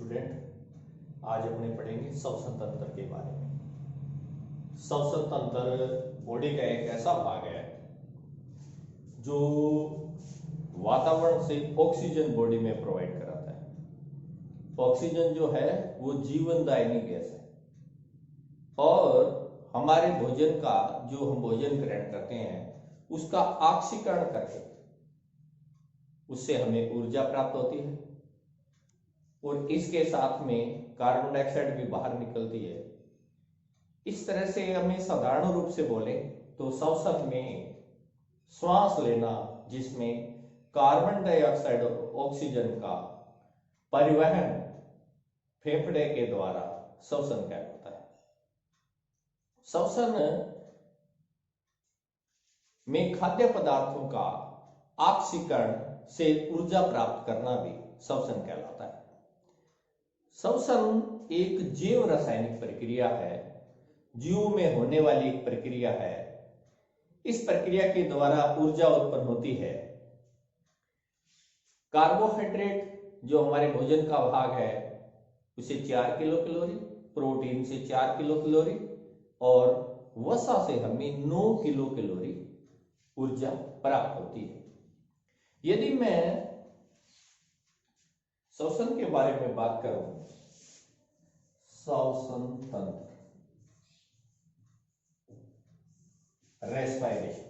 Student, आज अपने पढ़ेंगे श्वसन तंत्र के बारे में। श्वसन तंत्र बॉडी का एक ऐसा भाग है जो वातावरण से ऑक्सीजन बॉडी में प्रोवाइड कराता है। ऑक्सीजन जो है वो जीवनदायिनी गैस है और हमारे भोजन का जो हम भोजन ग्रहण करते हैं उसका ऑक्सीकरण करके उससे हमें ऊर्जा प्राप्त होती है और इसके साथ में कार्बन डाइऑक्साइड भी बाहर निकलती है। इस तरह से हमें साधारण रूप से बोले तो श्वसन में श्वास लेना जिसमें कार्बन डाइऑक्साइड और ऑक्सीजन का परिवहन फेफड़े के द्वारा श्वसन कहलाता है। श्वसन में खाद्य पदार्थों का ऑक्सीकरण से ऊर्जा प्राप्त करना भी श्वसन कहलाता है। श्वसन एक जैव रासायनिक प्रक्रिया है, जीवों में होने वाली एक प्रक्रिया है। इस प्रक्रिया के द्वारा ऊर्जा उत्पन्न होती है। कार्बोहाइड्रेट जो हमारे भोजन का भाग है उसे 4 किलो कैलोरी, प्रोटीन से 4 किलो कैलोरी और वसा से हमें 9 किलो कैलोरी ऊर्जा प्राप्त होती है। यदि मैं श्वसन के बारे में बात करूं, श्वसन तंत्र, रेस्पिरेशन,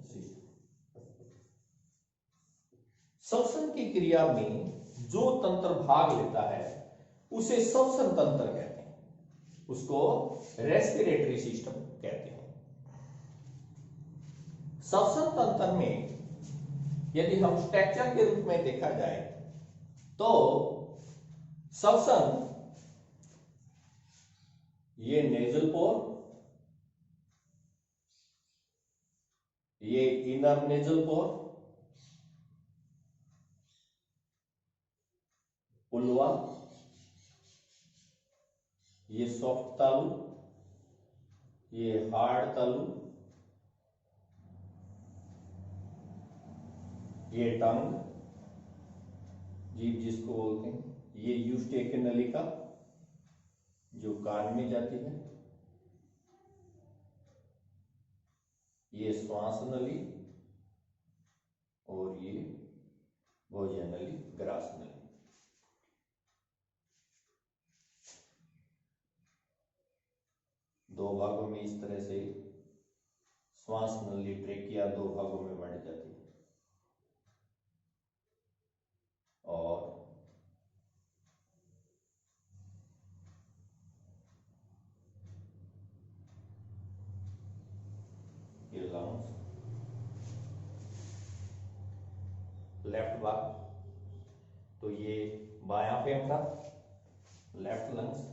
सिस्टम, श्वसन की क्रिया में जो तंत्र भाग लेता है उसे श्वसन तंत्र कहते हैं, उसको रेस्पिरेटरी सिस्टम कहते हैं। श्वसन तंत्र में यदि हम स्ट्रक्चर के रूप में देखा जाए तो श्वसन, ये नेजल पोर, ये इनर नेजल पोर, उल्वा, ये सॉफ्ट तालु, ये हार्ड तालु, ये टंग, जीभ जिसको बोलते हैं, ये यूस्टेके नलिका जो कान में जाती है, ये श्वास नली और ये भोजन नली, ग्रास नली। दो भागों में इस तरह से श्वास नली, ट्रेकिया दो भागों में बांट जाती है और ये लंग्स, लेफ्ट भाग तो ये बायां फेफड़ा, लेफ्ट लंग्स,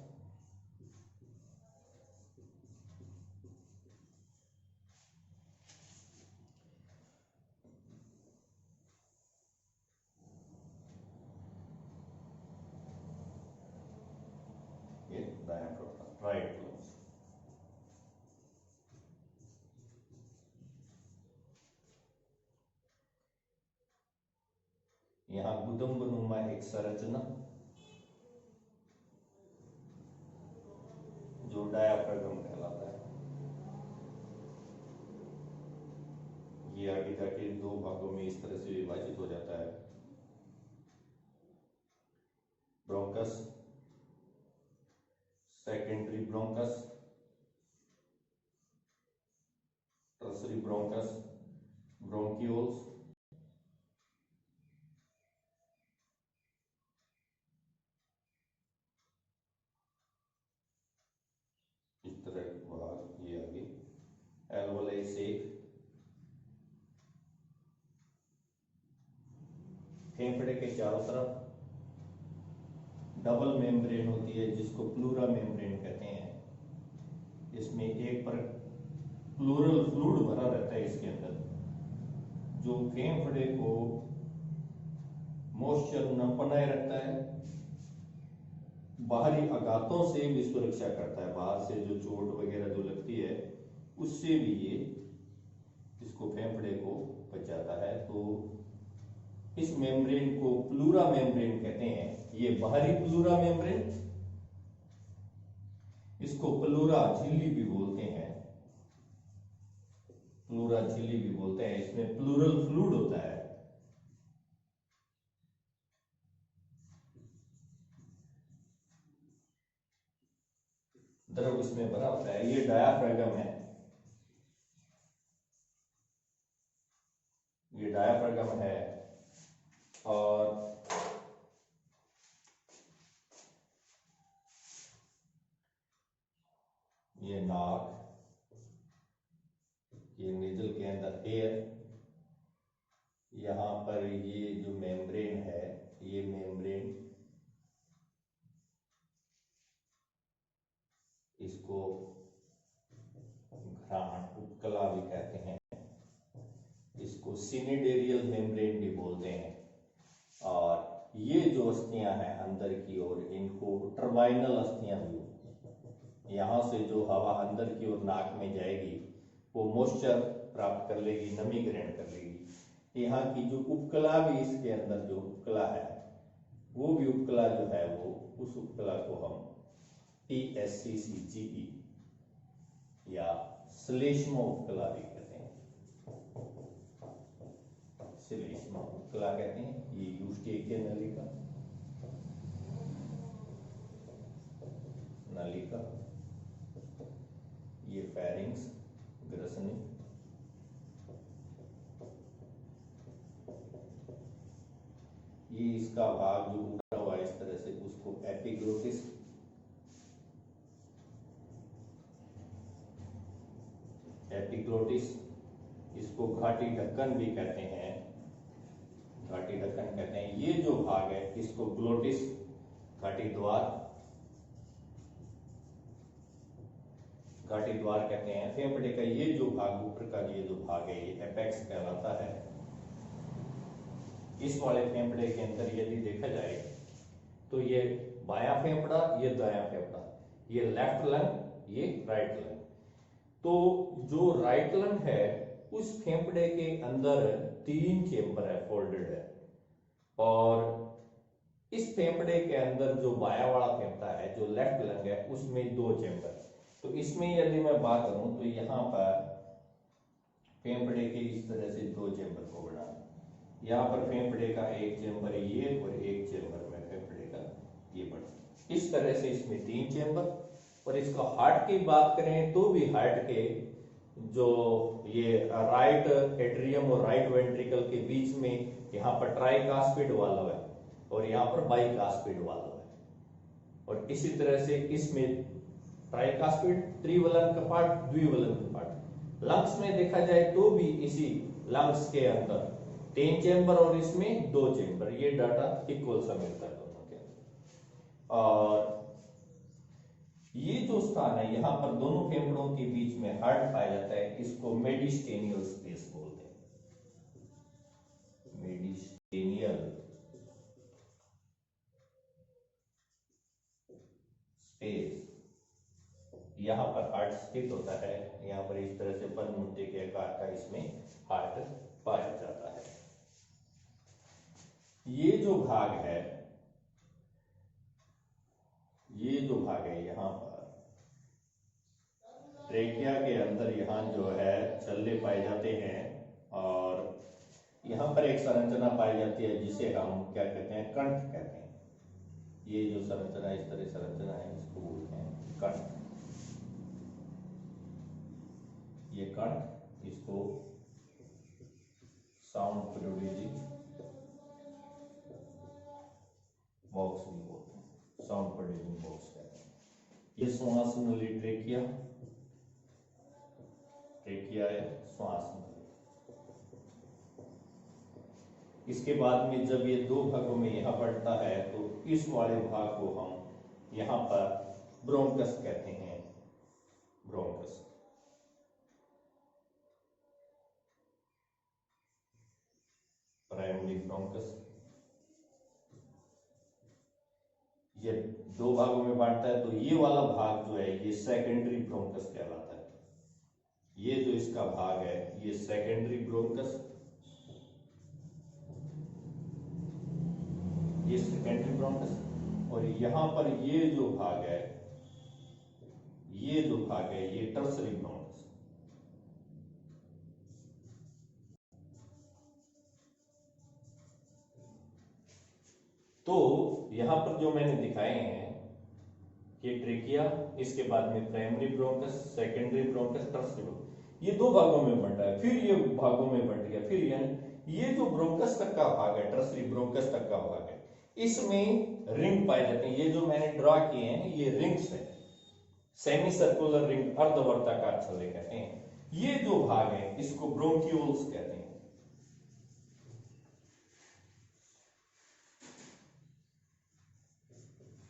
ये दायां फेफड़ा, राइट लंग्स। यहां गुदम्बनुमा एक संरचना जो डायाफ्राम कहलाता है, ये आगे जाके दो भागों में इस तरह से विभाजित हो जाता है। Bronchus, secondary bronchus, tertiary bronchus, bronchioles, इस तरह भाग, ये आगे एल्वोलाई सेक, फेफड़े के चारों तरफ डबल मेम्ब्रेन होती है जिसको प्लूरा मेम्ब्रेन कहते हैं। इसमें एक पर प्लूरल फ्लूइड भरा रहता है इसके अंदर जो फेफड़े को मॉइस्चर न बनाए रखता है, बाहरी आघातों से भी सुरक्षा करता है। बाहर से जो चोट वगैरह जो लगती है उससे भी ये इसको फेफड़े को बचाता है। तो इस मेम्ब्रेन को प्लूरा मेम्ब्रेन कहते हैं। ये बाहरी प्लूरा मेम्ब्रेन, इसको प्लूरा झिल्ली भी बोलते हैं, प्लूरा झिल्ली भी बोलते हैं। इसमें प्लूरल फ्लूइड होता है। द्रव इसमें भरा होता है। ये डायाफ्रागम है, ये डायाफ्रागम है। और ये नाक, ये नेजल के अंदर एयर, यहां पर ये जो मेम्ब्रेन है, ये मेम्ब्रेन, इसको घ्राण उपकला भी कहते हैं, इसको सिनिडेरियल मेम्ब्रेन भी बोलते हैं। और ये जो अस्थियां हैं अंदर की ओर, इनको टर्बाइनल अस्थियां भी, यहां से जो हवा अंदर की ओर नाक में जाएगी वो मॉइस्चर प्राप्त कर लेगी, नमी ग्रहण कर लेगी। यहाँ की जो उपकला भी, इसके अंदर जो उपकला है, वो भी उपकला जो है वो, उस उपकला को हम TSCCGE या श्लेष्म उपकला भी कहते हैं, श्लेष्म उपकला कहते हैं। ये यूस्टेकिया नलिका, नलिका, ये फेरिंग्स, ग्रसनी, ये इसका भाग जो उठा हुआ इस तरह से, उसको एपिग्लोटिस, एपिग्लोटिस, इसको घाटी ढक्कन भी कहते हैं, घाटी ढक्कन कहते हैं। ये जो भाग है इसको ग्लोटिस, घाटी द्वार, घाटी द्वार कहते हैं। फेफड़े का ये जो भाग, ऊपर का ये जो भाग है, ये एपेक्स कहलाता है। इस वाले फेफड़े के अंदर यदि देखा जाए तो ये बायां फेफड़ा, ये दायां फेफड़ा, ये लेफ्ट लंग, ये राइट लंग। तो जो राइट लंग है उस फेफड़े के अंदर 3 चेम्बर है, फोल्डेड है। और इस फेफड़े के अंदर जो बायां वाला फेफड़ा है, जो लेफ्ट लंग है, उसमें 2 चेम्बर। तो इसमें यदि मैं बात करूं तो यहां पर फेफड़े के इस तरह से 2 चेम्बर को बना, यहाँ पर फेफड़े का एक चेम्बर ये, और एक चेम्बर में फेफड़े का ये बना। इस तरह से इसमें 3 चेम्बर। और इसका हार्ट की बात करें तो भी हार्ट के जो ये राइट एट्रियम और राइट वेंट्रिकल के बीच में यहाँ पर ट्राइकास्पिड वाल्व है और यहाँ पर बाइकास्पिड वाल्व है। और इसी तरह से इसमें ट्राइकास्पिड, त्रिवलन कपाट, द्विवलन कपाट। लंग्स में देखा जाए तो भी इसी लंग्स के अंदर 3 चेम्बर और इसमें 2 चेम्बर, ये डाटा इक्वल सा मिलता है दोनों के। और ये जो स्थान है यहाँ पर दोनों फेफड़ों के बीच में हार्ट पाया जाता है, इसको मेडिस्टेनियल स्पेस बोलते हैं, मेडिस्टेनियल स्पेस। यहाँ पर हार्ट स्थित होता है, यहाँ पर इस तरह से बंद मुद्दे के आकार का इसमें हार्ट पाया जाता है। ये जो भाग है, ये जो भाग है यहाँ पर ट्रेकिया के अंदर, यहाँ जो है छल्ले पाए जाते हैं। और यहाँ पर एक संरचना पाई जाती है जिसे हम क्या कहते हैं, कंठ कहते हैं। ये जो संरचना, इस तरह संरचना है, इसको बोलते हैं कंठ। ये कंठ, इसको साउंड प्रोड्यूसिंग बॉक्स भी बोलते हैं, साउंड प्रोड्यूसिंग बॉक्स कहते हैं। ये श्वास नली ट्रेकिया, ट्रेकिया है श्वास नली। इसके बाद में जब ये 2 भागों में यहाँ बढ़ता है तो इस वाले भाग को हम यहाँ पर ब्रोंकस कहते हैं, ब्रोंकस। Primary bronchus. ये 2 भागों में बांटता है, तो ये वाला भाग जो है ये सेकेंडरी ब्रोंकस कहलाता है। ये जो इसका भाग है ये सेकेंडरी ब्रोंकस, यहां पर ये जो भाग है, ये जो भाग है, ये टर्सरी ब्रोंकस। तो यहां पर जो मैंने दिखाए हैं, ये ट्रेकिया, इसके बाद में primary bronchus, secondary bronchus, tertiary bronchus, ये दो भागों में बंटा है, फिर ये भागों में बंट गया। फिर ये जो ब्रोंकस तक का भाग है, टर्सरी ब्रोंकस तक का भाग है, इसमें रिंग पाए जाते हैं। ये जो मैंने ड्रॉ किए हैं ये रिंग्स है, सेमी सर्कुलर रिंग, अर्धवर्ताकार छल्ले कहते हैं। ये जो भाग है इसको ब्रोंक्यूल्स कहते हैं।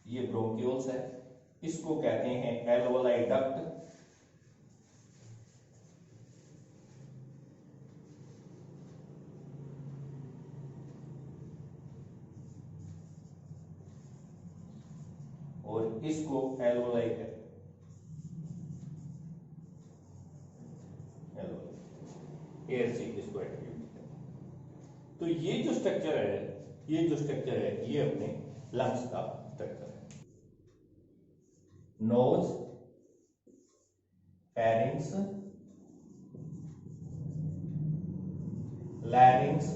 ये ब्रोंक्यूल्स है, इसको कहते हैं एल्वोलाई डक्ट। और इसको एल्वोलाई कहते हैं, एयर से इसको एट्रीब्यूट कहते हैं। तो ये जो स्ट्रक्चर है, ये अपने लंग्स का स्ट्रक्चर है। Nose, pharynx, larynx,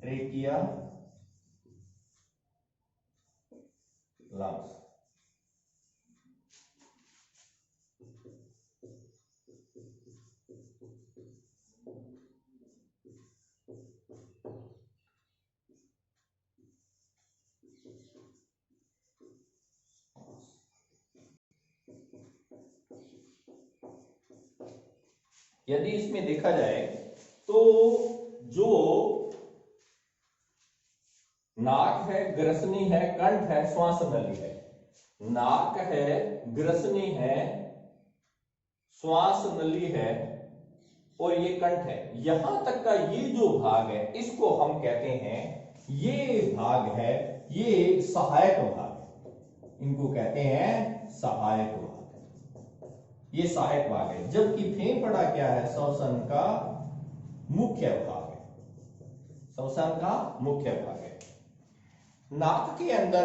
trachea, lungs. यदि इसमें देखा जाए तो जो नाक है, ग्रसनी है, कंठ है, श्वास नली है। नाक है, ग्रसनी है, श्वास नली है और ये कंठ है। यहां तक का ये जो भाग है इसको हम कहते हैं, ये भाग है, ये सहायक भाग है, इनको कहते हैं सहायक भाग। ये सहायक भाग है, जबकि फेफड़ा क्या है, श्वसन का मुख्य भाग है, श्वसन का मुख्य भाग है। नाक के अंदर,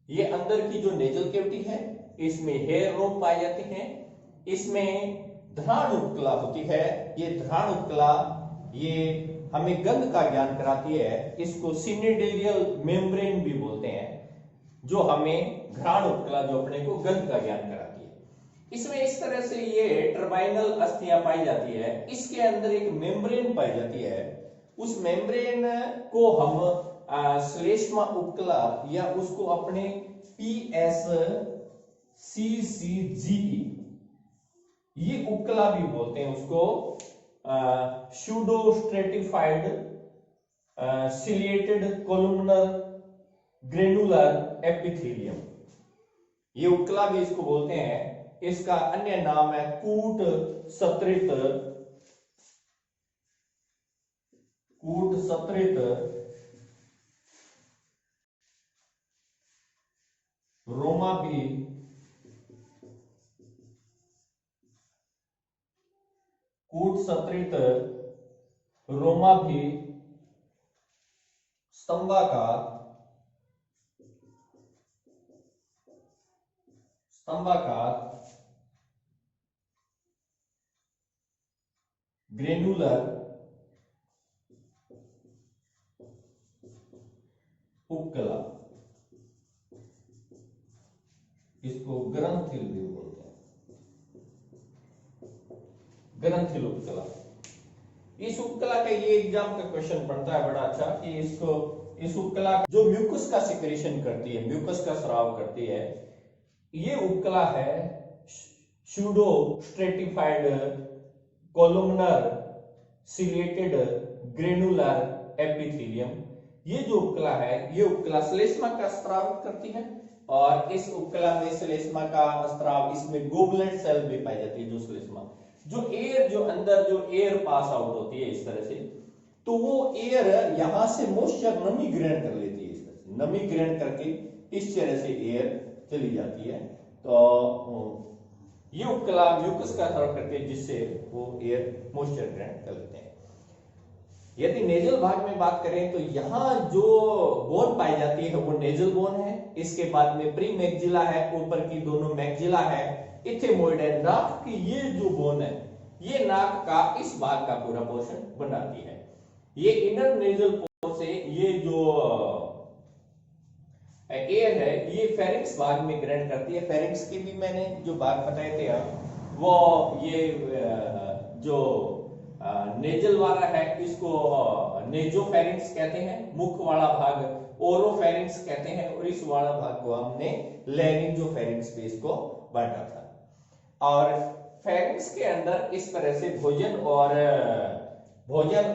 ये अंदर की जो नेजल कैविटी है, इसमें हेयर रोप पाए जाते हैं। इसमें घ्राण उपकला होती है। ये घ्राण उपकला ये हमें गंध का ज्ञान कराती है। इसको सिनेडेरियल मेम्ब्रेन भी बोलते हैं, जो हमें घ्राण उपकला, जो अपने को गंध का ज्ञान कराती है। इसमें इस तरह से ये टर्बाइनल अस्थियां पाई जाती है। इसके अंदर एक मेम्ब्रेन पाई जाती है। उस मेम्ब्रेन को हम श्लेष्मा उपकला या उसको अपने PSCCG, ये उपकला भी बोलते हैं उसको, pseudo stratified ciliated columnar granular epithelium, ये उपकला भी इसको बोलते हैं। इसका अन्य नाम है कूट सत्रित रोमा भी कूट सत्रित रोमा भी स्तंभाकार ग्रेनुलर उपकला, इसको ग्रंथिल भी बोलते हैं, ग्रंथिल उपकला। इस उपकला का ये एग्जाम का क्वेश्चन बनता है बड़ा अच्छा, कि इस उपकला जो म्यूकस का सिक्रेशन करती है, म्यूकस का स्राव करती है, ये उपकला है pseudo stratified columnar ciliated granular epithelium. ये जो उपकला है, ये उपकला श्लेष्मा का स्राव करती है, और इस उपकला में श्लेष्मा का स्राव, इसमें गोबलेट सेल भी पाई जाती है। जो श्लेष्मा, जो एयर, जो अंदर जो एयर पास आउट होती है इस तरह से, तो वो एयर यहां से मॉइस्चर, नमी ग्रहण कर लेती है। इस तरह से नमी ग्रहण करके इस तरह से एयर चली जाती है। तो ये उपकला म्यूकस का स्राव करती है, जिससे वो एयर मॉइस्चर ग्रहण कर लेते हैं। यदि नेजल भाग में बात करें तो यहाँ जो बोन पाई जाती है वो नेजल बोन है। इसके बाद में प्री मैक्सिला है, ऊपर की दोनों मैक्सिला है, इथेमोइड है। नाक की ये जो बोन है ये नाक का इस भाग का पूरा पोर्शन बनाती है। ये इनर नेजल पोर से ये जो एयर है ये फेरिंक्स भाग में ग्रहण करती है। फेरिंक्स के भी मैंने जो भाग बताए थे वो ये जो नेजल वाला है इसको नेजोफेरिंक्स कहते हैं, मुख वाला भाग ओरोफेरिंक्स कहते हैं, और इस वाला भाग को हमने लैरिंजोफेरिंक्स पे इसको बांटा था। और फेरिंक्स के अंदर इस तरह से भोजन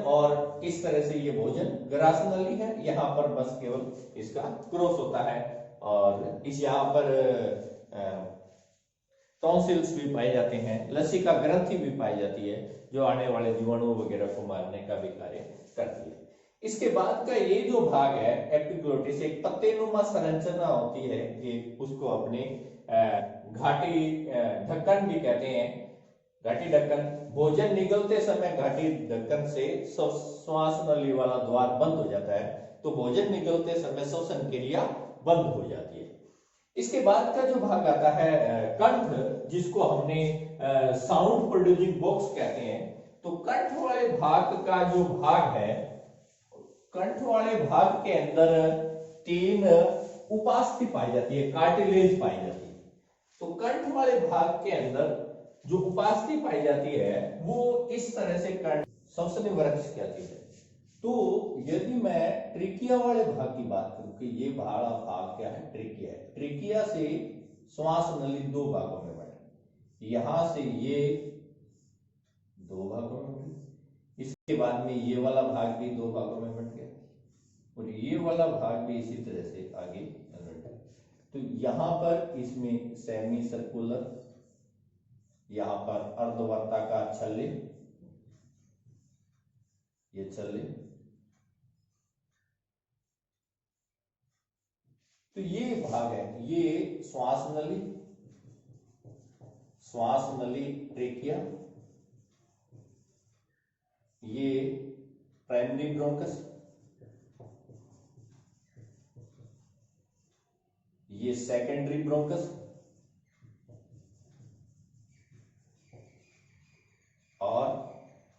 और इस तरह से ये भोजन ग्रास नली है। यहाँ पर बस केवल इसका क्रॉस होता है, और इस यहाँ पर टॉन्सिल्स भी पाए जाते हैं, लसिका ग्रंथि भी पाई जाती है जो आने वाले जीवाणु वगैरह को मारने का भी कार्य करती है। इसके बाद का ये जो भाग है एपिग्लोटिस, एक पत्तेनुमा संरचना होती है, ये उसको अपने घाटी ढक्कन भी कहते हैं, घाटी ढक्कन। भोजन निगलते समय घाटी ढक्कन से श्वास नली वाला द्वार बंद हो जाता है, तो भोजन निगलते समय श्वसन क्रिया बंद हो जाती है। इसके बाद का जो भाग आता है कंठ, जिसको हमने साउंड प्रोड्यूसिंग बॉक्स कहते हैं। तो कंठ वाले भाग का जो भाग है, कंठ वाले भाग के अंदर 3 उपास्थि पाई जाती है, कार्टिलेज पाई जाती है। तो कंठ वाले भाग के अंदर जो उपास्थि पाई जाती है वो इस तरह से कंठ श्वसन वृक्ष कहती है। तो यदि मैं ट्रिकिया वाले भाग की बात करूं कि ये बड़ा भाग क्या है, ट्रिकिया है। ट्रिकिया से श्वास नली 2 भागों में बंटी, यहां से ये 2 भागों में बंटी, इसके बाद में ये वाला भाग भी 2 भागों में बंट गया, और ये वाला भाग भी इसी तरह से आगे बंटा। तो यहां पर इसमें सेमी सर्कुलर, यहां पर अर्धवर्ताकार छल्ले, ये छल्ले। तो ये भाग है, ये श्वास नली ट्रेकिया, ये प्राइमरी ब्रोंकस, ये सेकेंडरी ब्रोंकस, और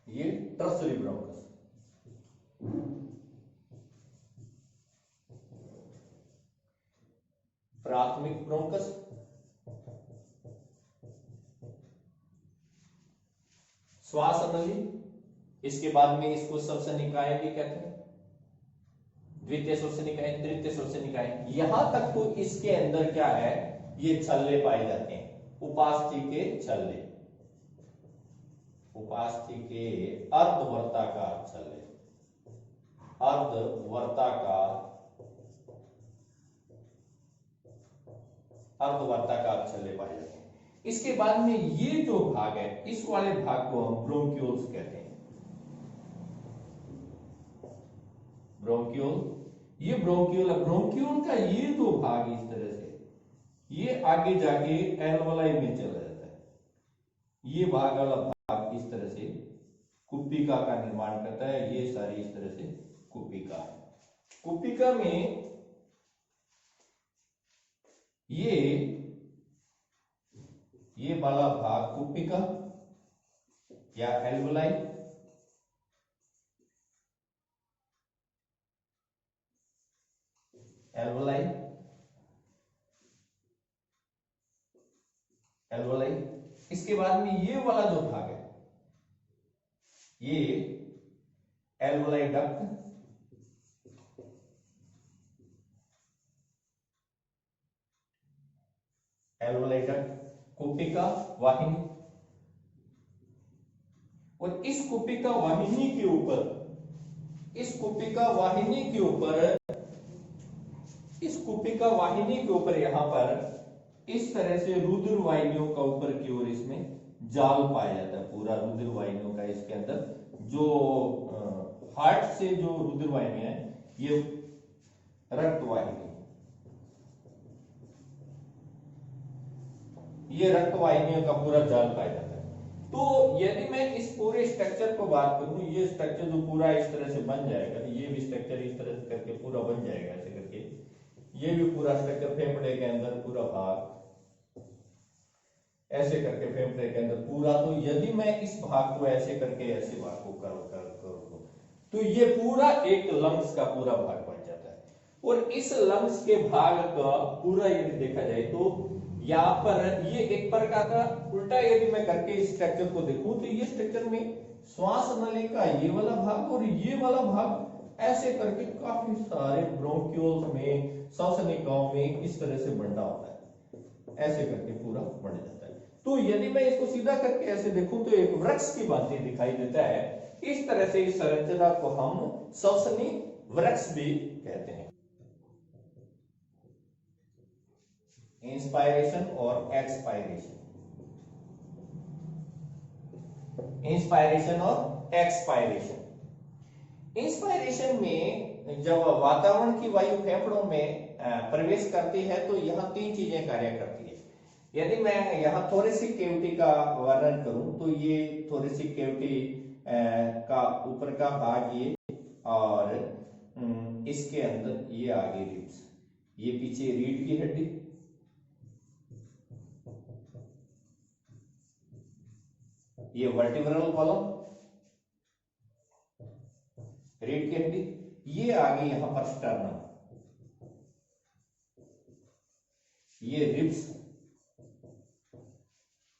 ये टर्सरी ब्रोंकस। प्राथमिक ब्रोंकस, श्वास नली, इसके बाद में इसको श्वसन निकाय भी कहते हैं, द्वितीय श्वसन निकाय, तृतीय श्वसन निकाय। यहां तक तो इसके अंदर क्या है, ये छल्ले पाए जाते हैं, उपास्थि के छल्ले, उपास्थि के अर्धवर्ताकार छल्ले, अर्धवर्ताकार छल्ले पाए जाते हैं। इसके बाद में ये जो भाग है, इस वाले भाग को हम ब्रोंक्यूल्स कहते हैं। ब्रोंक्यूल, ये ब्रोंक्यूल है। ब्रोंक्यूल का ये जो भाग इस तरह से ये आगे जाके एल्वोलाई में चला जाता है। ये भाग वाला भाग इस तरह से कुपिका का निर्माण करता है। ये सारी इस तरह से कुपिका है। कुपिका में ये वाला भाग कुपिका या एल्वोलाई, एल्वोलाई। इसके बाद में ये वाला जो भाग है ये एल्वोलाई डक्ट, एल्वोलाई डक्ट, कुपिका वाहिनी, और इस कुपिका वाहिनी के ऊपर, इस कुपिका वाहिनी के ऊपर, इस कुपिका वाहिनी के ऊपर यहां पर इस तरह से रुधिर वाहिनियों का ऊपर की ओर इसमें जाल पाया जाता है। पूरा रुधिर वाहिनियों का इसके अंदर जो हार्ट से जो रुधिर वाहिनी है ये रक्त वाहिनी, ये रक्त वाहिनियों का पूरा जाल पाया जाता है। तो यदि मैं इस पूरे स्ट्रक्चर को बात करूं, ये स्ट्रक्चर जो पूरा इस तरह से बन जाएगा, ये भी स्ट्रक्चर इस तरह से करके पूरा बन जाएगा ऐसे करके, ये भी पूरा स्ट्रक्चर फेफड़े के अंदर पूरा भाग ऐसे करके फेफड़े के अंदर पूरा। तो यदि मैं इस भाग को ऐसे करके ऐसे भाग को कर तो ये पूरा एक लंग्स का पूरा भाग बन जाता है। और इस लंग्स के भाग का पूरा यदि देखा जाए तो यहाँ पर ये एक प्रकार का उल्टा यदि मैं करके इस स्ट्रक्चर को देखूं तो ये स्ट्रक्चर में श्वास नली का ये वाला भाग और ये वाला भाग ऐसे करके काफी सारे ब्रोंक्यूल्स में, श्वसनिकाओं में इस तरह से बंटा होता है, ऐसे करके पूरा बन जाता है। तो यदि मैं इसको सीधा करके ऐसे देखूं तो एक वृक्ष की भांति दिखाई देता है। इस तरह से इस संरचना को हम श्वसनी वृक्ष भी कहते हैं। इंस्पायरेशन और एक्सपायरेशन, इंस्पायरेशन और एक्सपायरेशन। इंस्पायरेशन में जब वातावरण की वायु फेफड़ों में प्रवेश करती है तो यहाँ तीन चीजें कार्य करती है। यदि मैं यहाँ थोरेसिक कैविटी का वर्णन करूं तो ये थोरेसिक कैविटी का ऊपर का भाग ये, और इसके अंदर ये आगे रिब्स, ये पीछे रीढ़ की हड्डी, ये वर्टिब्रल कॉलम, रीढ़ की हड्डी, ये आगे यहां पर स्टर्नम, ये रिब्स,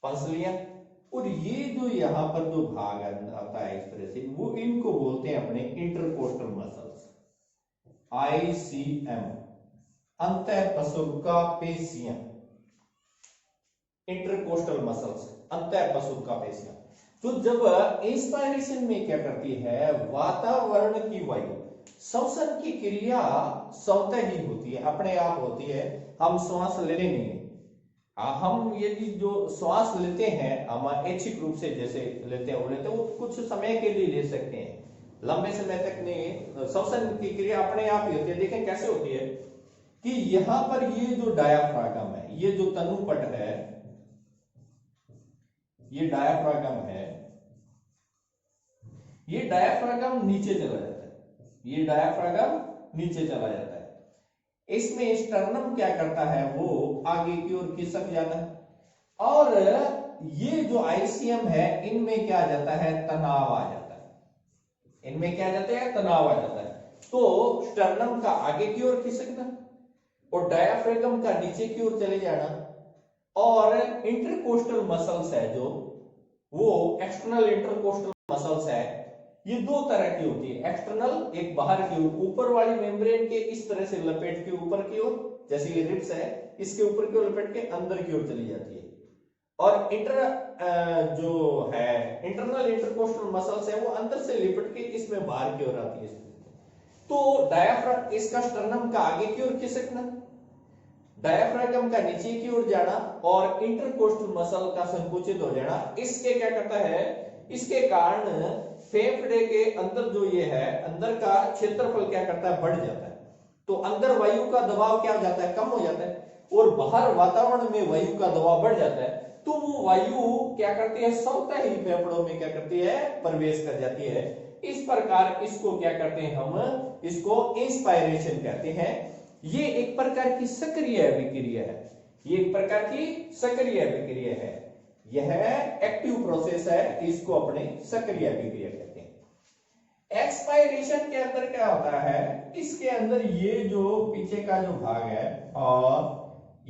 पंसलियां, और ये जो यहां पर जो भाग आता है इस तरह से, वो इनको बोलते हैं अपने इंटरकोस्टल मसल्स, ICM, अंतःपसुरका पेशियां, इंटरकोस्टल मसल्स, अंतःपसुरका पेशियां। तो जब इंस्पायरेशन में क्या करती है, वातावरण की वायु, श्वसन की क्रिया स्वतः ही होती है, अपने आप होती है, हम श्वास लेते नहीं है। हम यदि जो श्वास लेते हैं हम ऐच्छिक रूप से जैसे लेते हैं वो कुछ समय के लिए ले सकते हैं, लंबे समय तक नहीं। श्वसन की क्रिया अपने आप ही होती है। देखें कैसे होती है कि यहां पर ये जो डायाफ्रागम है, ये जो तनुपट है, ये डायाफ्रागम है, ये डायाफ्रागम नीचे चला जाता है, ये डायाफ्रागम नीचे चला जाता है। इसमें स्टर्नम क्या करता है, वो आगे की ओर खिसक जाता है, और ये जो ICM है इनमें क्या आ जाता है, तनाव आ जाता है, इनमें क्या आ जाता है, तनाव आ जाता है। तो स्टर्नम का आगे की ओर खिसकना और डायाफ्रागम का नीचे की ओर चले जाना, और इंटरकोस्टल मसल्स है जो, वो एक्सटर्नल इंटरकोस्टल मसल्स है, ये दो तरह की होती है। एक्सटर्नल एक बाहर की ओर, ऊपर वाली मेम्ब्रेन के इस तरह से लपेट के ऊपर की ओर, जैसे ये रिब्स है इसके ऊपर की ओर लपेट के अंदर की ओर चली जाती है, और जो है इंटरनल इंटरकोस्टल मसल्स है वो अंदर से लिपट के इसमें बाहर की ओर आती है। तो डायाफ्राम, इसका स्टर्नम का आगे की ओर खिसकना, डायाफ्रागम का नीचे की ओर जाना, और इंटरकोस्टल मसल का संकुचित हो जाना, इसके क्या करता है, इसके कारण फेफड़े के अंदर जो ये है, अंदर का क्षेत्रफल क्या करता है, बढ़ जाता है। तो अंदर वायु का दबाव क्या हो जाता है, कम हो जाता है, और बाहर वातावरण में वायु का दबाव बढ़ जाता है। तो वो वायु क्या करती है, स्वतः ही फेफड़ों में क्या करती है, प्रवेश कर जाती है। इस प्रकार इसको क्या करते हैं, हम इसको इंस्पायरेशन कहते हैं। ये एक प्रकार की सक्रिय अभिक्रिया है, ये एक प्रकार की सक्रिय अभिक्रिया है, यह एक्टिव प्रोसेस है, इसको अपने सक्रिय अभिक्रिया कहते हैं। एक्सपायरेशन के अंदर क्या होता है, इसके अंदर ये जो पीछे का जो भाग है, और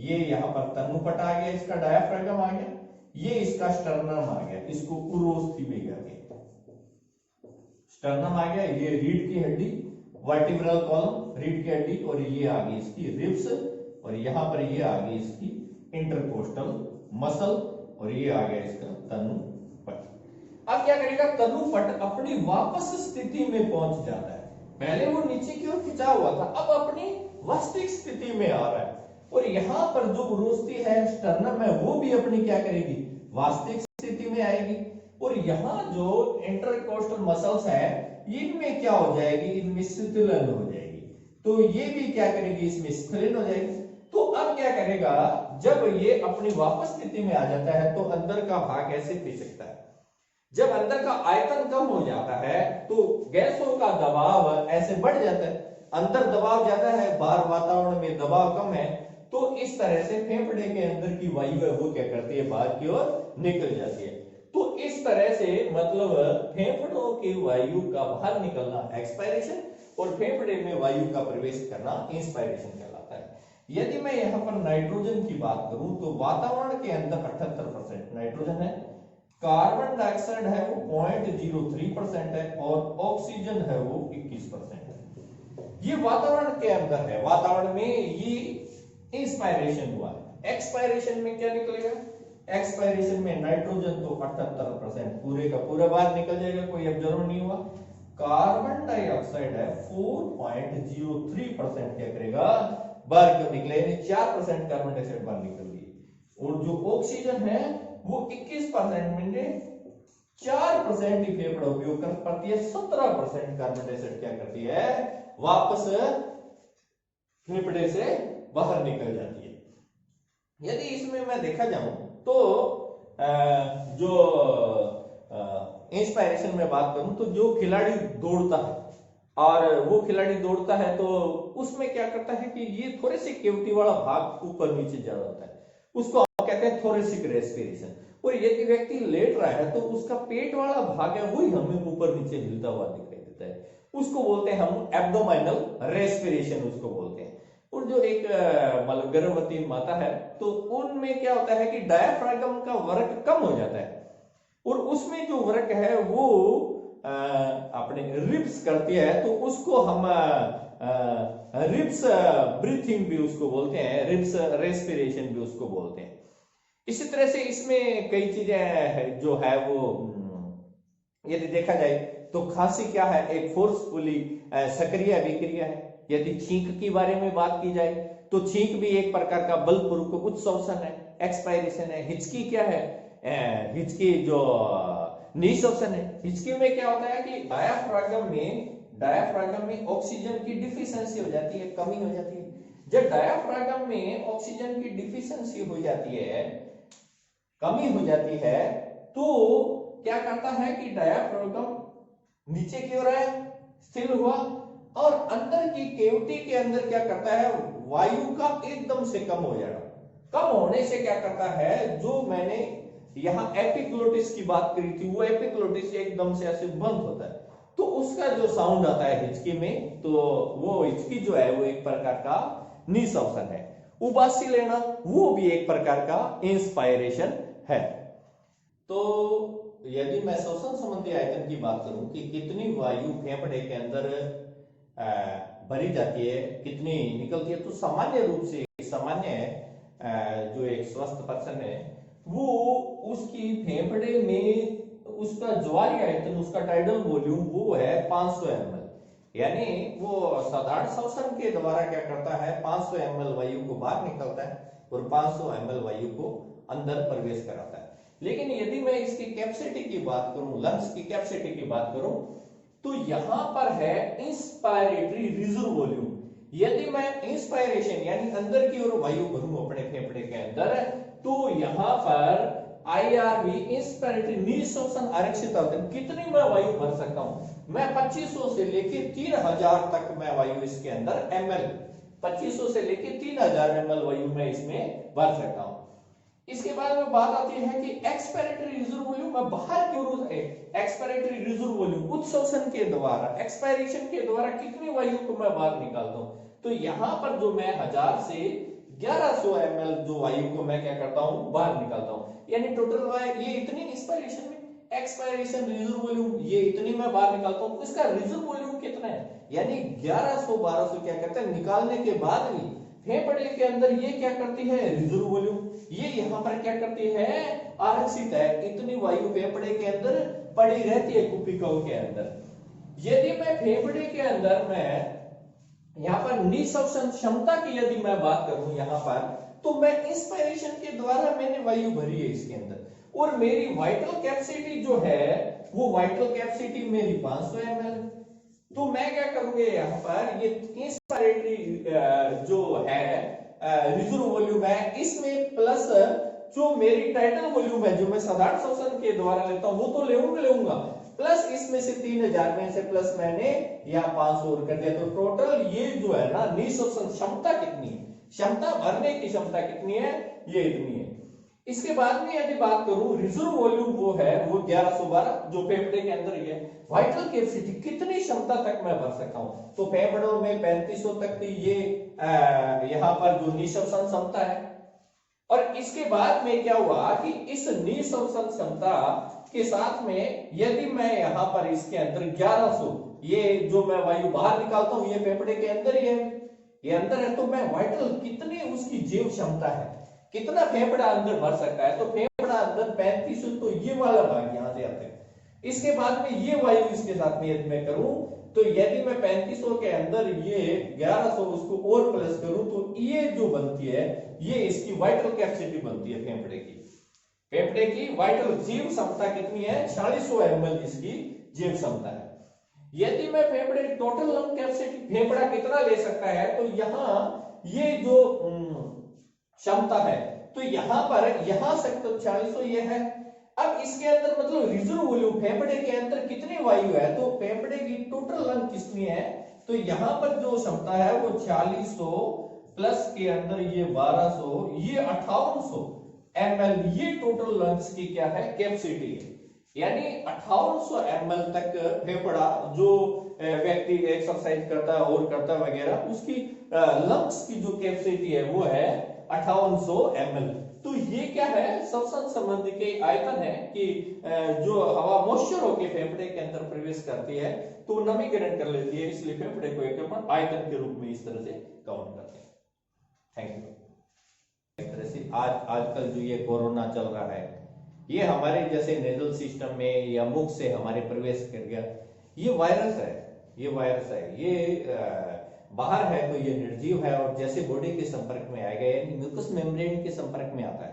ये यहां पर तनुपट आ गया, इसका डायाफ्रागम आ गया, ये इसका स्टर्नम आ गया, इसको उरोस्थी कहते हैं, स्टर्नम आ गया, ये रीढ़ की हड्डी, वर्टिब्रल कॉलम, रीढ़ की हड्डी, और ये आ गई इसकी रिब्स, और यहां पर ये आ गई इसकी इंटरकोस्टल मसल, और ये आ गया इसका तनुपट। अब क्या करेगा, तनुपट अपनी वापस स्थिति में पहुंच जाता है। पहले वो नीचे की ओर खिंचा हुआ था, अब अपनी वास्तविक स्थिति में आ रहा है, और यहां पर जो उरोस्थी है, स्टर्नम है, वो भी अपनी क्या करेगी, वास्तविक स्थिति में आएगी, और यहां जो इंटरकोस्टल मसल्स है इनमें क्या हो जाएगी, इनमें शिथिलन हो जाएगी, तो ये भी क्या करेगी, इसमें स्खलन हो जाएगी। तो अब क्या करेगा, जब ये अपनी वापस स्थिति में आ जाता है तो अंदर का भाग ऐसे खिसकता है, जब अंदर का आयतन कम हो जाता है तो गैसों का दबाव ऐसे बढ़ जाता है, अंदर दबाव ज्यादा है, बाहर वातावरण में दबाव कम है, तो इस तरह से फेफड़े के अंदर की वायु है वो क्या करती है, बाहर की ओर निकल जाती है। तो इस तरह से मतलब फेफड़ों की वायु का बाहर निकलना एक्सपायरेशन और फेफड़े में वायु का प्रवेश करना इंस्पायरेशन कहलाता है। यदि मैं यहाँ पर नाइट्रोजन की बात करूं तो वातावरण के अंदर 78% नाइट्रोजन है, कार्बन डाइऑक्साइड है वो 0.03% है और ऑक्सीजन है वो 21% है। ये वातावरण के अंदर है, वातावरण में ये इंस्पायरेशन हुआ है। एक्सपायरेशन में क्या निकलेगा, एक्सपायरेशन में नाइट्रोजन तो 78% पूरे का पूरा बाहर निकल जाएगा, कोई ऑब्जर्व नहीं हुआ। कार्बन डाइऑक्साइड है 4.03% क्या करेगा, बाहर क्यों निकले, 4% कार्बन डाइऑक्साइड बाहर निकल गई। और जो ऑक्सीजन है वो 21% में 4% ही फेफड़ा उपयोग कर पाती है, 17% कार्बन डाइऑक्साइड क्या करती है, वापस फेफड़े से बाहर निकल जाती है। यदि इसमें मैं देखा जाऊं तो जो इंस्पायरेशन में बात करूं तो जो खिलाड़ी दौड़ता है और वो खिलाड़ी दौड़ता है तो उसमें क्या करता है कि ये थोड़े से केवटी वाला भाग ऊपर नीचे ज्यादा होता है, उसको हम कहते हैं थोरेसिक रेस्पिरेशन। और यदि व्यक्ति लेट रहा है तो उसका पेट वाला भाग है वही हमें ऊपर नीचे हिलता हुआ दिखाई देता है, उसको बोलते हैं हम एब्डोमिनल रेस्पिरेशन उसको बोलते हैं। और जो एक मतलब गर्भवती माता है तो उनमें क्या होता है कि डायाफ्रागम का वर्क कम हो जाता है और उसमें जो वर्क है वो अपने रिब्स करती है, तो उसको हम रिब्स ब्रीथिंग भी उसको बोलते हैं, रिब्स रेस्पिरेशन भी उसको बोलते हैं। इसी तरह से इसमें कई चीजें जो है वो यदि देखा जाए तो खांसी क्या है, एक फोर्सफुली सक्रिय अभिक्रिया है। यदि छींक के बारे में बात की जाए तो छींक भी एक प्रकार का बलपूर्वक उत्सर्जन है, एक्सपायरेशन है। हिचकी क्या है, हिचकी जो निःश्वासन है। हिचकी में क्या होता है कि डायाफ्रागम में ऑक्सीजन की डिफिशियंसी हो जाती है, कमी हो जाती है। जब डायाफ्रागम में ऑक्सीजन की डिफिशियंसी हो जाती है, कमी हो जाती है, तो क्या करता है कि डायाफ्रागम नीचे की ओर है, स्थिर हुआ और अंदर की केविटी के अंदर क्या करता है, वायु का एकदम से कम हो जाना। कम होने से क्या करता है, जो मैंने यहां एपिग्लोटिस की बात करी थी, वो एपिग्लोटिस एकदम से ऐसे बंद होता है, तो उसका जो साउंड आता है हिचकी में, तो वो हिचकी जो है वो एक प्रकार का निःश्वासन है। उबासी लेना वो भी एक प्रकार का इंस्पायरेशन है। तो यदि मैं श्वसन संबंधी आयतन की बात करूं कि कितनी वायु फेफड़े के अंदर भरी जाती है, कितनी निकलती है, तो सामान्य रूप से सामान्य जो एक स्वस्थ पर्सन है वो उसकी फेफड़े में उसका ज्वारीय आयतन, उसका टाइडल वॉल्यूम वो है 500 ml, यानी वो साधारण श्वसन के द्वारा क्या करता है, 500 ml वायु को बाहर निकलता है और 500 ml वायु को अंदर प्रवेश कराता है। लेकिन यदि मैं इसकी कैपेसिटी की बात करूं, लंग्स की कैपेसिटी की बात करूं, तो यहां पर है इंस्पायरेटरी रिजर्व वॉल्यूम। यदि मैं इंस्पायरेशन यानी अंदर की ओर वायु भरूं अपने फेफड़े के अंदर, तो यहां पर IRV इंस्पायरेटरी निःश्वासन आरक्षित आयतन, कितनी मैं वायु भर सकता हूं, मैं 2500 से लेके 3000 तक मैं वायु इसके अंदर ml, 2500 से लेके 3000 ml वायु मैं इसमें भर सकता हूं। इसके बाद में बात आती है कि एक्सपायरेटरी रिजर्व वॉल्यूम, मैं बाहर की ओर एक्सपायरेटरी रिजर्व वॉल्यूम उत्सर्जन के द्वारा, एक्सपायरेशन के द्वारा कितनी वायु को मैं बाहर निकालता हूं, तो यहां पर जो मैं 1000 से 1100 ml जो वायु को मैं क्या करता हूं, बाहर निकालता हूं, यानी टोटल वायु ये इतनी इंस्पायरेशन में, एक्सपायरेशन रिजर्व वॉल्यूम ये इतनी मैं बाहर निकालता हूं, इसका रिजर्व वॉल्यूम कितना है, यानी 1100 1200 क्या कहते हैं, निकालने के बाद भी फेफड़े के अंदर ये क्या करती है, रिजर्व वॉल्यूम ये यहां पर क्या करती है, आरक्षित है, इतनी वायु फेफड़े के अंदर पड़ी रहती है कुपिकाओं के अंदर। यदि मैं फेफड़े के अंदर मैं यहां पर निःश्वासन क्षमता की यदि मैं बात करूं यहां पर, तो मैं इंस्पायरेशन के द्वारा मैंने वायु भरी है इसके अंदर, और मेरी वाइटल कैपेसिटी जो है वो वाइटल कैपेसिटी मेरी 500 ml है। तो मैं क्या करूंगा यहां पर, ये इंस्पायरेटरी जो है रिजर्व वॉल्यूम है, इसमें प्लस जो मेरी टाइटल वॉल्यूम है, जो मैं साधारण श्वसन के द्वारा लेता हूं, वो तो लेऊंगा प्लस इसमें से 3000 में से प्लस मैंने यहाँ 500 और कर दिया, तो टोटल ये जो है ना निःश्वसन क्षमता कितनी है, क्षमता भरने की क्षमता कितनी है, ये इतनी है। इसके बाद में यदि बात करूं रिजर्व वॉल्यूम वो है वो 1112, जो फेफड़े के अंदर ही है। वाइटल कैपेसिटी कितनी क्षमता तक मैं भर सकता हूं, तो फेफड़ों में 3500 तक की ये यहाँ पर जो निःश्वसन क्षमता है। और इसके बाद में क्या हुआ कि इस निःश्वसन क्षमता के साथ में यदि मैं यहाँ पर इसके अंदर 1100, ये जो मैं वायु बाहर निकालता हूं ये फेफड़े के अंदर ही है, ये अंदर है, तो मैं वाइटल कितनी उसकी जीव क्षमता है, कितना फेफड़ा अंदर भर सकता है, तो फेफड़ा अंदर 3500, तो ये वाला भाग यहां से आता है। इसके बाद में ये वायु इसके साथ में यदि मैं करूं, तो यदि मैं 3500 के अंदर ये 1100 उसको और प्लस करूं, तो ये जो बनती है ये इसकी वाइटल कैपेसिटी बनती है फेफड़े की। फेफड़े की वाइटल जीव क्षमता कितनी है, 4600 ml इसकी जीव क्षमता है। यदि मैं फेफड़े की टोटल लंग कैपेसिटी, फेफड़ा कितना ले सकता है, तो यहाँ ये जो क्षमता है, तो यहाँ पर यहाँ से तो 4600 ये है। अब इसके अंदर मतलब रिजर्व वॉल्यूम फेफड़े के अंदर कितनी वायु है, तो फेफड़े की टोटल लंग कितनी है, तो यहाँ पर जो क्षमता है वो 4600 प्लस के अंदर ये 1200, ये 5800 ml, ये टोटल लंग्स की क्या है कैपेसिटी है। यानी 5800 ml तक फेफड़ा जो व्यक्ति एक्सरसाइज करता है और करता है वगैरह, उसकी लंग्स की जो कैपेसिटी है वो है 5800 ml। तो ये क्या है, श्वसन संबंधी के आयतन है कि जो हवा मॉइस्चर होकर फेफड़े के अंदर प्रवेश करती है तो नमी ग्रहण कर लेती है, इसलिए फेफड़े को एक अपन आयतन के रूप में इस तरह से काउंट करते हैं। Thank you. एक तरह से आजकल जो ये कोरोना चल रहा है, ये हमारे जैसे नेजल सिस्टम में या मुख से हमारे प्रवेश कर गया, ये वायरस है, ये वायरस है, ये बाहर है तो ये निर्जीव है, और जैसे बॉडी के संपर्क में आएगा यानी म्यूकस मेम्ब्रेन के संपर्क में आता है,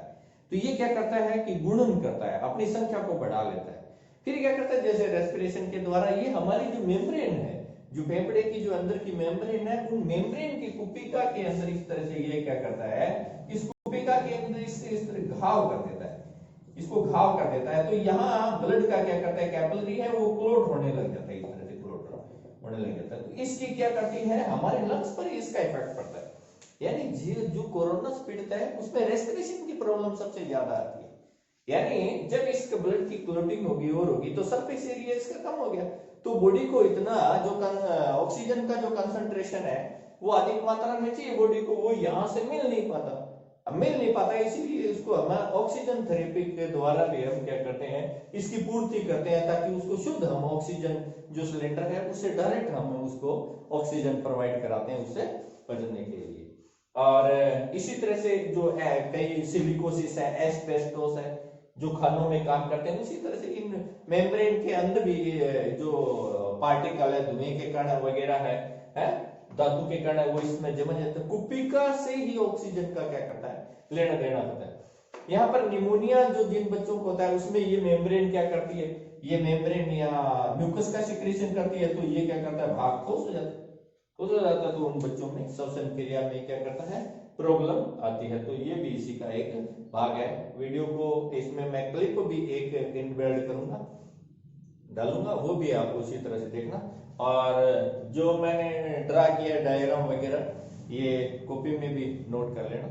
तो ये क्या करता है कि गुणन करता है, अपनी संख्या को बढ़ा लेता है। फिर क्या करता है, जैसे रेस्पिरेशन के द्वारा ये हमारी जो मेम्ब्रेन है, जो फेफड़े की जो अंदर की मेम्ब्रेन है, उन मेम्ब्रेन की कुपिका के अंदर इस तरह से ये क्या करता है, इस कुपिका के अंदर इस तरह घाव कर देता है, इसको घाव कर देता है। तो यहाँ ब्लड का क्या करता है, कैपिलरी है वो क्लोट होने लग जाता है, इस तरह से क्लोट होने लग जाता है। तो इसकी क्या करती है, हमारे लंग्स पर इसका इफेक्ट पड़ता है। यानी जो कोरोना पीड़ित है उसमें रेस्पिरेशन की प्रॉब्लम सबसे ज्यादा आती है। यानी जब इसके ब्लड की क्लोटिंग होगी और होगी तो सरफेस एरिया इसका कम हो गया, तो बॉडी को इतना जो ऑक्सीजन का जो कंसंट्रेशन है वो अधिक मात्रा में चाहिए बॉडी को, वो यहाँ से मिल नहीं पाता, इसीलिए इसको हम ऑक्सीजन थेरेपी के द्वारा भी हम क्या करते हैं, इसकी पूर्ति करते हैं, ताकि उसको शुद्ध हम ऑक्सीजन जो सिलेंडर है उससे डायरेक्ट हम उसको ऑक्सीजन प्रोवाइड कराते हैं उससे बचने के लिए। और इसी तरह से जो है कई सिलिकोसिस है, एस्बेस्टोस है, जो खानों में काम करते हैं, उसी तरह से इन मेम्ब्रेन के अंदर भी जो पार्टिकल है, धुएं के कण वगैरह है, धातु के कण है, वो इसमें जमा जाते हैं। कुपिका से ही ऑक्सीजन का क्या करता है, लेना देना होता है। यहाँ पर निमोनिया जो जिन बच्चों को होता है उसमें ये मेम्ब्रेन क्या करती है, ये मेम्ब्रेन या म्यूकस का सिक्रेशन करती है, तो ये क्या करता है, भाग ठोस हो जाता है, तो उन बच्चों में श्वसन क्रिया में क्या करता है, प्रॉब्लम आती है। तो ये भी इसी का एक भाग है। वीडियो को इसमें मैं क्लिप भी एक इनबिल्ड करूंगा, डालूंगा, वो भी आप उसी तरह से देखना। और जो मैंने ड्रा किया डायग्राम वगैरह ये कॉपी में भी नोट कर लेना।